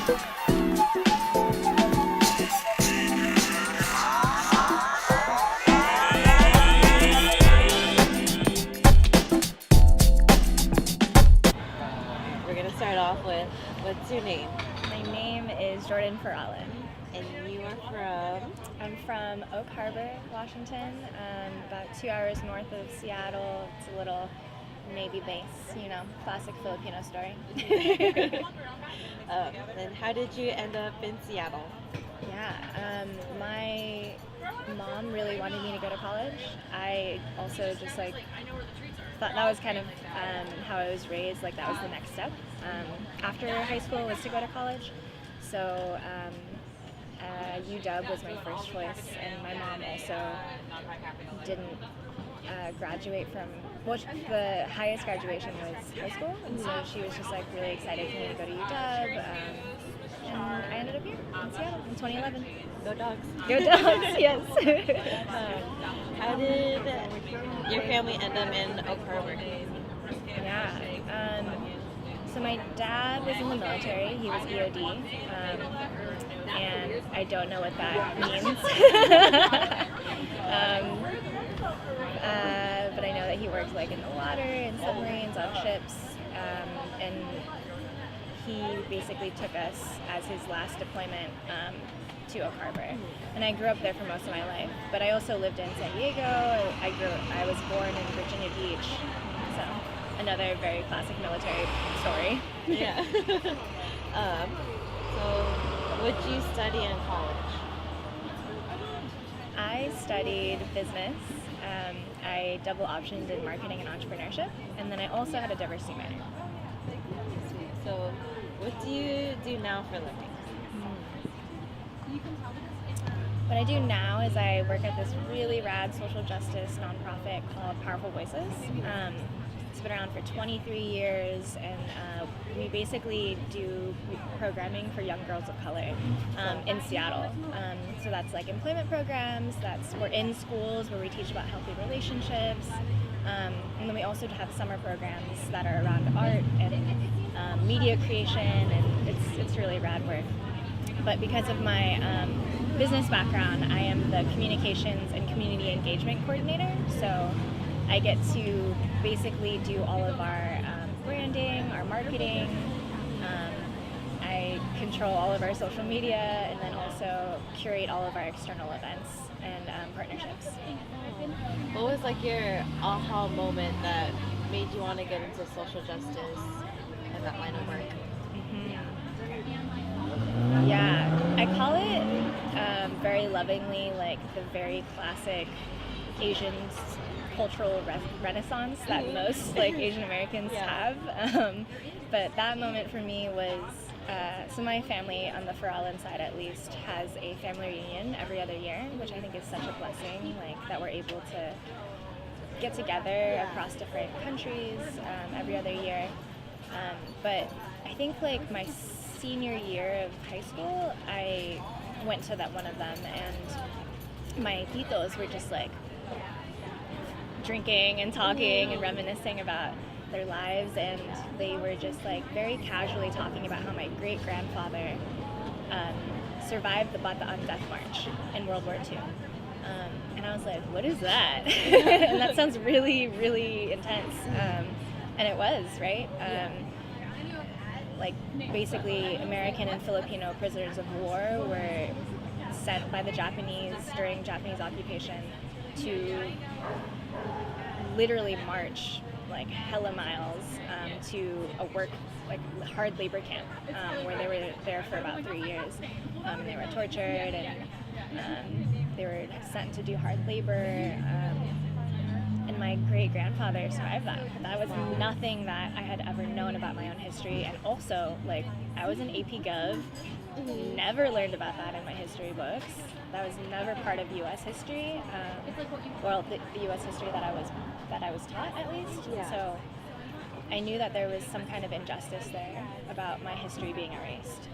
We're gonna start off with, what's your name? My name is Faralan. And you are from? I'm from Oak Harbor, Washington, about 2 hours north of Seattle. It's a little Navy base, classic Filipino story. Then how did you end up in Seattle? Yeah, my mom really wanted me to go to college. I also just thought that was kind of how I was raised, that was the next step. After high school was to go to college. So UW was my first choice, and my mom also didn't graduate from, the highest graduation was high school, and so she was just really excited for me to go to UW, and I ended up here in Seattle in 2011. Go Dogs. Go Dogs, yes. How did your family end up in Oak Harbor? Yeah. So my dad was in the military. He was EOD, and I don't know what that means. But I know that he worked in the water, in submarines, on ships, and he basically took us as his last deployment to Oak Harbor. And I grew up there for most of my life, but I also lived in San Diego. I was born in Virginia Beach, so another very classic military story. Yeah. So what did you study in college? I studied business. I double optioned in marketing and entrepreneurship, and then I also had a diversity minor. So what do you do now for a living? What I do now is I work at this really rad social justice nonprofit called Powerful Voices. It's been around for 23 years, and we basically do programming for young girls of color in Seattle. So that's employment programs, we're in schools where we teach about healthy relationships, and then we also have summer programs that are around art and media creation, and it's really rad work. But because of my business background, I am the communications and community engagement coordinator, so I get to basically do all of our branding, our marketing. I control all of our social media, and then also curate all of our external events and partnerships. What was your aha moment that made you want to get into social justice and that line of work? Yeah, I call it very lovingly the very classic Asian cultural renaissance that most Asian Americans have. But that moment for me was, so my family on the Faralan side at least has a family reunion every other year, which I think is such a blessing, that we're able to get together across different countries every other year. But I think my senior year of high school, I went to one of them, and my titos were just drinking and talking and reminiscing about their lives, and they were just very casually talking about how my great-grandfather survived the Bataan Death March in World War II. And I was like, what is that? And that sounds really, really intense. And it was, right? Basically American and Filipino prisoners of war were sent by the Japanese during Japanese occupation to literally march hella miles to a hard labor camp where they were there for about 3 years, and they were tortured, and they were sent to do hard labor, and my great-grandfather survived that. That was nothing that I had ever known about my own history, and also I was in AP Gov, never learned about that in my history books. That was never part of U.S. history, the U.S. history that I was taught, at least. Yeah. So I knew that there was some kind of injustice there about my history being erased.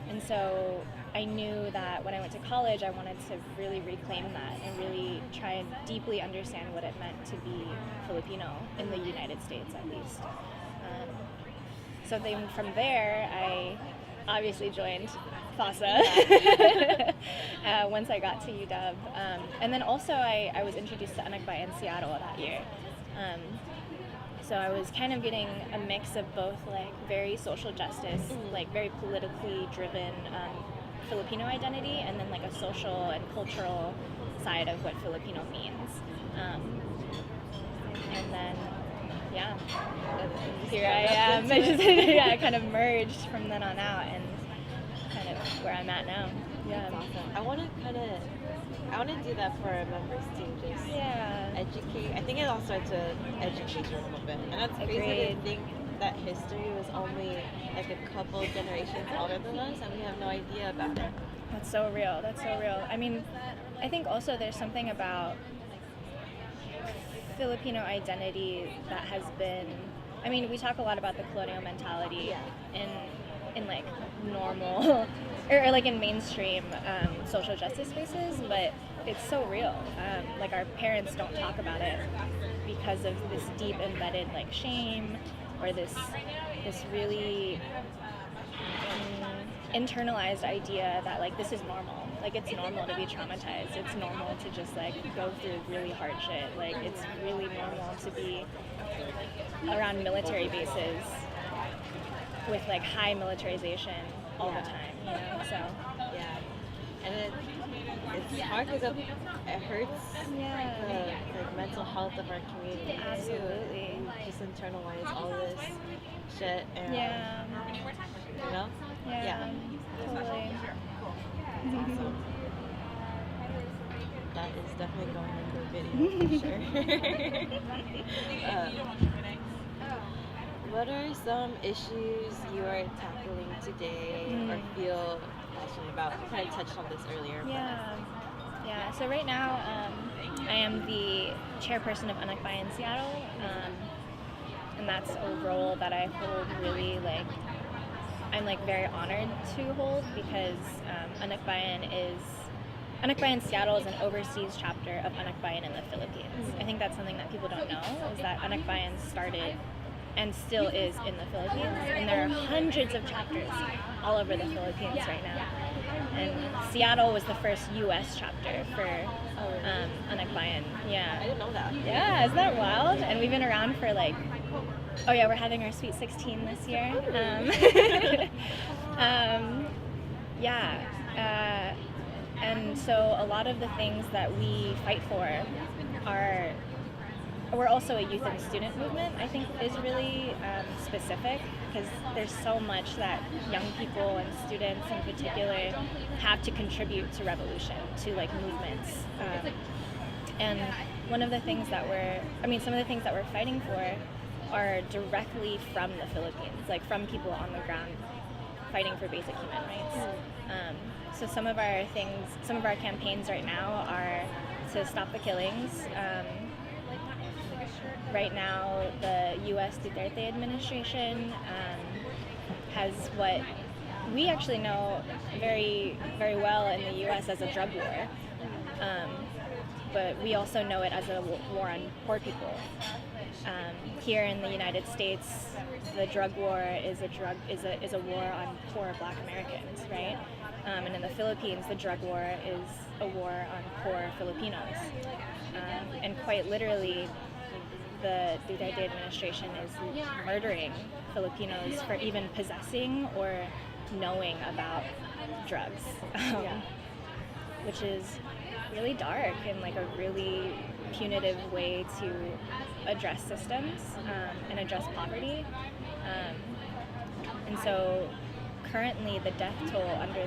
And so I knew that when I went to college, I wanted to really reclaim that and really try and deeply understand what it meant to be Filipino in the United States, at least. So then from there, I obviously joined FASA once I got to UW. And then also I was introduced to Anakbai in Seattle that year. So I was kind of getting a mix of both like very social justice, like very politically driven Filipino identity, and then like a social and cultural side of what Filipino means. And then, yeah, here I am. I just kind of merged from then on out, and kind of where I'm at now. Yeah. That's awesome. I want to do that for our members too. Just educate. I think it all starts with education a little bit, and that's crazy Agreed. to think that history was only like a couple generations older than us, and we have no idea about it. That's so real. That's so real. I mean, I think also there's something about Filipino identity that has been. I mean, we talk a lot about the colonial mentality in like normal or like in mainstream social justice spaces, but it's so real. Like our parents don't talk about it because of this deep embedded like shame or this really internalized idea that like this is normal. Like it's normal to be traumatized. It's normal to just like go through really hard shit. Like it's really normal to be around military bases with like high militarization all the time, you know. So and it's hard because it hurts the mental health of our community. Absolutely. We just internalize all this shit and you know. Totally. Awesome. That is definitely going into a video for sure. What are some issues you are tackling today or feel passionate about? I kind of touched on this earlier. Yeah. So right now, I am the chairperson of Anakbai in Seattle, and that's a role that I hold really like. I'm like very honored to hold because Anakbayan in Seattle is an overseas chapter of Anakbayan in the Philippines. I think that's something that people don't know, is that Anakbayan started and still is in the Philippines, and there are hundreds of chapters all over the Philippines right now. And Seattle was the first U.S. chapter for Anakbayan. Yeah. I didn't know that. Yeah, isn't that wild? And we've been around for like, we're having our Sweet 16 this year. And so a lot of the things that we fight for are, we're also a youth and student movement, I think is really specific, because there's so much that young people and students in particular have to contribute to revolution, to like movements. And one of the things that some of the things that we're fighting for are directly from the Philippines, like from people on the ground fighting for basic human rights. So some of our campaigns right now are to stop the killings. Right now, the U.S. Duterte administration has what we actually know very, very well in the U.S. as a drug war, but we also know it as a war on poor people. Here in the United States, the drug war is a war on poor Black Americans, right? And in the Philippines, the drug war is a war on poor Filipinos. And quite literally, the Duterte administration is murdering Filipinos for even possessing or knowing about drugs, which is really dark and like a really punitive way to address systems and address poverty. And so currently the death toll under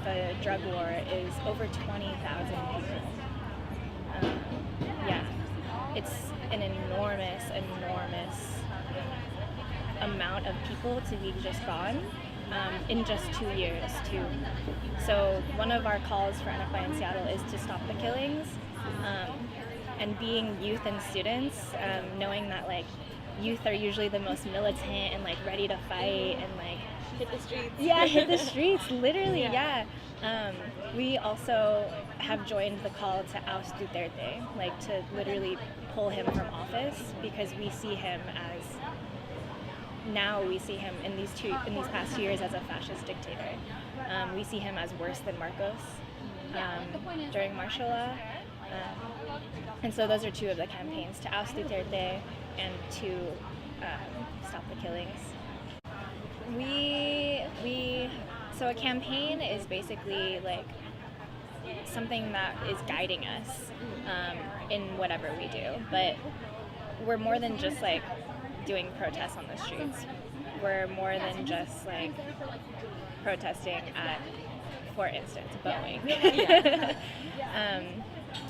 the drug war is over 20,000 people. It's an enormous amount of people to be just gone in just 2 years too. So one of our calls for Anakbai in Seattle is to stop the killings, and being youth and students, knowing that like youth are usually the most militant and like ready to fight and like hit the streets. Yeah, hit the streets, literally, we also have joined the call to oust Duterte, like to literally pull him from office, because we see him as now we see him in these past 2 years as a fascist dictator. We see him as worse than Marcos during martial law. And so those are two of the campaigns, to oust Duterte and to stop the killings. So a campaign is basically like something that is guiding us in whatever we do. But we're more than just like doing protests on the streets. We're more than just like protesting at, for instance, Boeing.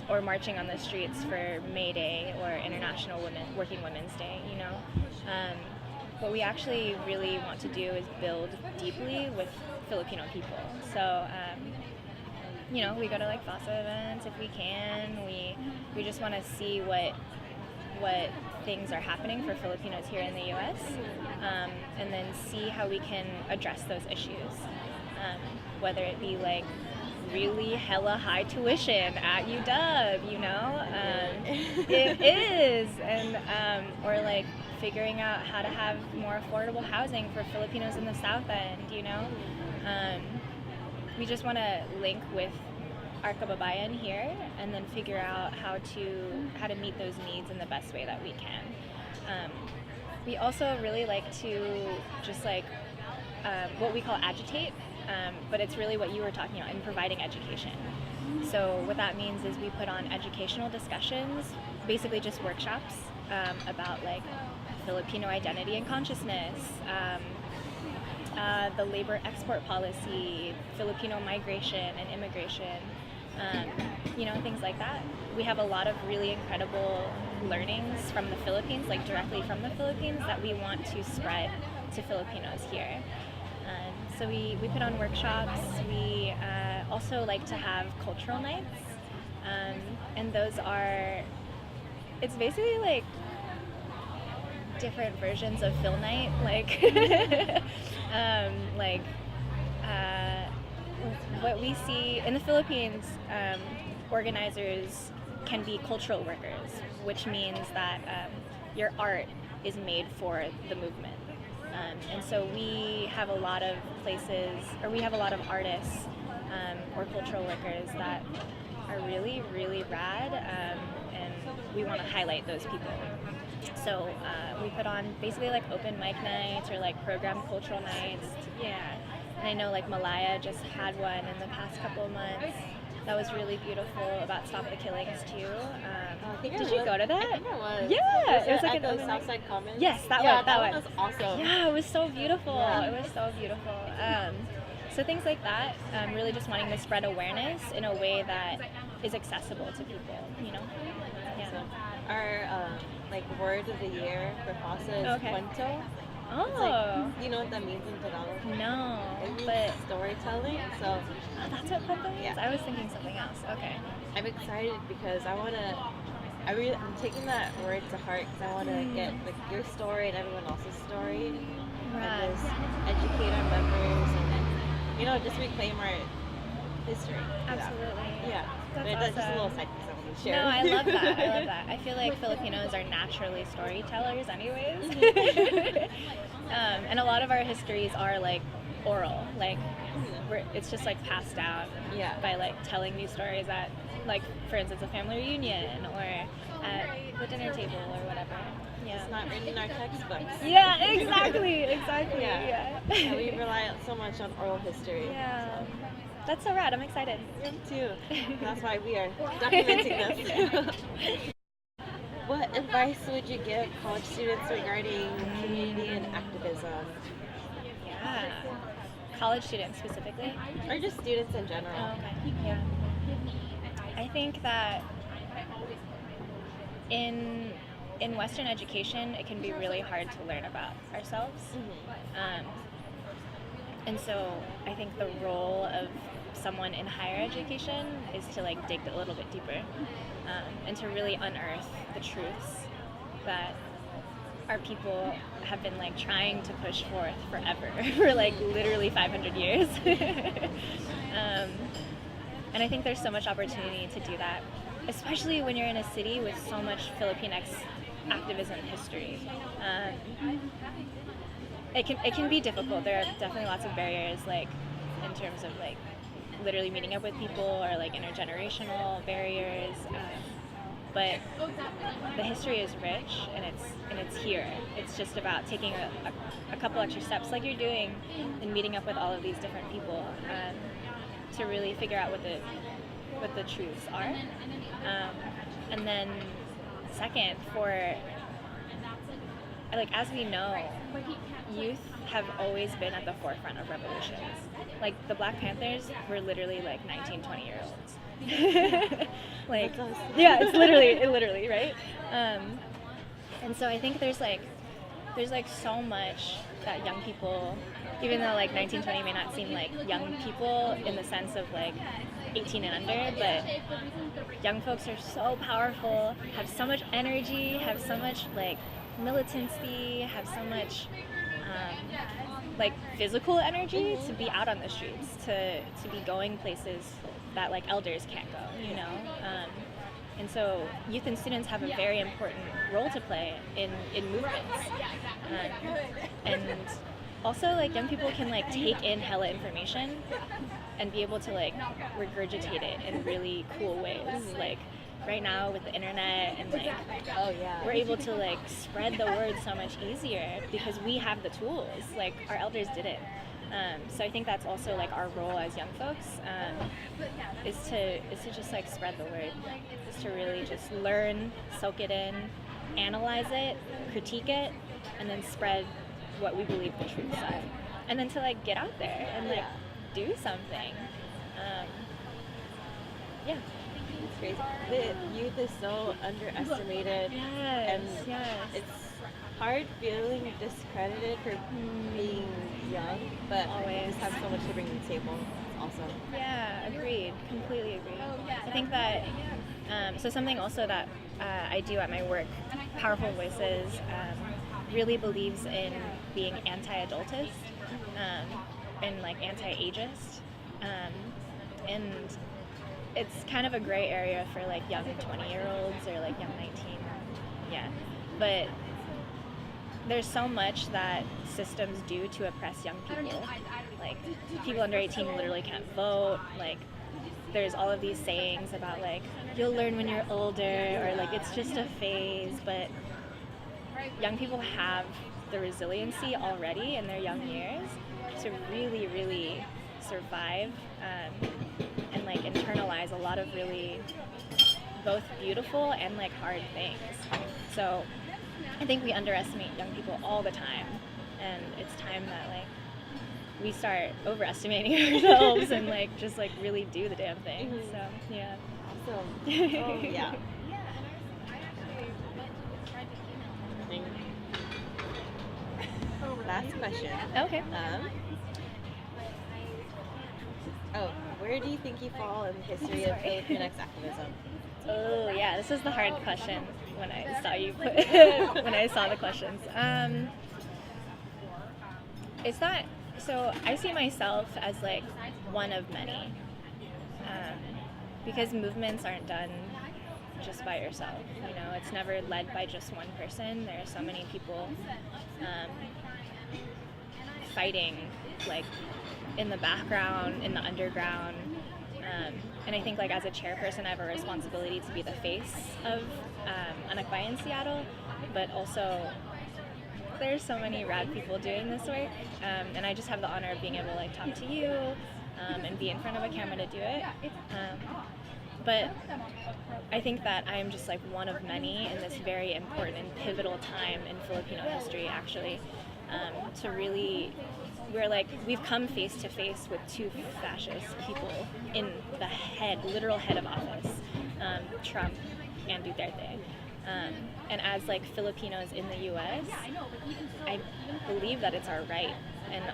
Or marching on the streets for May Day or International Working Women's Day, you know. What we actually really want to do is build deeply with Filipino people. So, you know, we go to like FASA events if we can. We just want to see what things are happening for Filipinos here in the U.S. And then see how we can address those issues, whether it be like really hella high tuition at UW, you know, it is, and or like figuring out how to have more affordable housing for Filipinos in the South End, you know. We just want to link with our kababayan here and then figure out how to meet those needs in the best way that we can. We also really like to just like what we call agitate, but it's really what you were talking about in providing education. So what that means is we put on educational discussions, basically just workshops about like Filipino identity and consciousness, the labor export policy, Filipino migration and immigration, you know, things like that. We have a lot of really incredible learnings from the Philippines, like directly from the Philippines, that we want to spread to Filipinos here. So we put on workshops. We also like to have cultural nights, and those are, it's basically like different versions of Phil Night, like what we see in the Philippines. Organizers can be cultural workers, which means that your art is made for the movement. And so we have a lot of places, or we have a lot of artists or cultural workers that are really, really rad, and we want to highlight those people. So we put on basically like open mic nights or like programmed cultural nights. Yeah. And I know like Malaya just had one in the past couple of months. That was really beautiful, about Stop the Killings too. Did you go to that? I think I was. Yeah, it was like at an the Southside Commons. Yes, that one was awesome. Yeah, it was so beautiful. Yeah. It was so beautiful. So things like that, really just wanting to spread awareness in a way that is accessible to people, you know? Yeah. So our like word of the year for FASA is cuento. Oh. It's like, you know what that means in Tagalog? No. It means but storytelling. So that's what cuento means? Yeah. I was thinking something else. Okay. I'm excited because I'm taking that word to heart because I want to get like your story and everyone else's story, Right. and just educate our members and then, you know, just reclaim our history. Absolutely. Yeah. That's But that's just a awesome. little side piece I want to share. No, I love that. I love that. I feel like Filipinos are naturally storytellers anyways. And a lot of our histories are like oral, like it's just like passed down by like telling these stories at, like, for instance, a family reunion or at the dinner table or whatever. Yeah. It's not written in our textbooks. Yeah, exactly. Yeah. We rely so much on oral history. Yeah. That's so rad. I'm excited. Me too. That's why we are documenting this. What advice would you give college students regarding community and activism? Yeah. College students specifically? Or just students in general? Oh, okay. Yeah. I think that in Western education, it can be really hard to learn about ourselves. And so I think the role of someone in higher education is to like dig a little bit deeper, and to really unearth the truths that our people have been like trying to push forth forever, for like literally 500 years. And I think there's so much opportunity to do that, especially when you're in a city with so much Filipinx activism history. it can be difficult. There are definitely lots of barriers, like in terms of like literally meeting up with people, or like intergenerational barriers. But the history is rich, and it's here. It's just about taking a couple extra steps, like you're doing, and meeting up with all of these different people to really figure out what the truths are. And then second, for like, as we know, youth have always been at the forefront of revolutions. Like the Black Panthers were literally like 19, 20-year-olds. Like, yeah, it's literally, right? And so I think there's like so much that young people, even though like 19, 20 may not seem like young people in the sense of like 18 and under, but young folks are so powerful, have so much energy, have so much like militancy, have so much like physical energy to be out on the streets, to be going places that like elders can't go, you know. And so youth and students have a very important role to play in movements. And also like young people can like take in hella information and be able to like regurgitate it in really cool ways. Like right now with the internet and like, oh yeah, we're able to like spread the word so much easier because we have the tools. Like our elders didn't. So I think that's also like our role as young folks, is to just like spread the word, is to really just learn, soak it in, analyze it, critique it, and then spread what we believe the truths are, and then to like get out there and like do something. Yeah. It's crazy. The youth is so underestimated, and it's hard feeling discredited for being young, but always just have so much to bring to the table. It's awesome. Yeah, agreed. Completely agreed. I think that, so something also that I do at my work, Powerful Voices, really believes in being anti-adultist and like anti-ageist. And it's kind of a gray area for like young 20-year-olds or like young 19, yeah. But there's so much that systems do to oppress young people. Like people under 18 literally can't vote. Like there's all of these sayings about like you'll learn when you're older, or like it's just a phase. But young people have the resiliency already in their young years to really, really survive and like internalize a lot of really both beautiful and like hard things. So I think we underestimate young people all the time, and it's time that like we start overestimating ourselves and like just like really do the damn thing. Mm-hmm. So yeah. Awesome. Oh yeah. Last question. Okay. Where do you think you fall in the history of Filipinx activism? Oh yeah, this is the hard question when I saw you put when I saw the questions. It's not, so I see myself as like one of many, because movements aren't done just by yourself. You know, it's never led by just one person. There are so many people fighting like in the background, in the underground. And I think like as a chairperson, I have a responsibility to be the face of Anakbayan in Seattle, but also there's so many rad people doing this work, and I just have the honor of being able to like talk to you and be in front of a camera to do it. But I think that I'm just like one of many in this very important and pivotal time in Filipino history, actually, to really, we've come face to face with two fascist people in the literal head of office, Trump and Duterte. And as like Filipinos in the U.S., I believe that it's our right and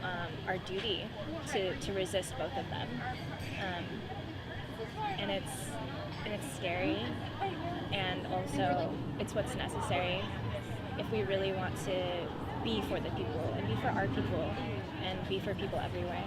our duty to resist both of them. And it's scary, and also it's what's necessary if we really want to be for the people and be for our people and be for people everywhere.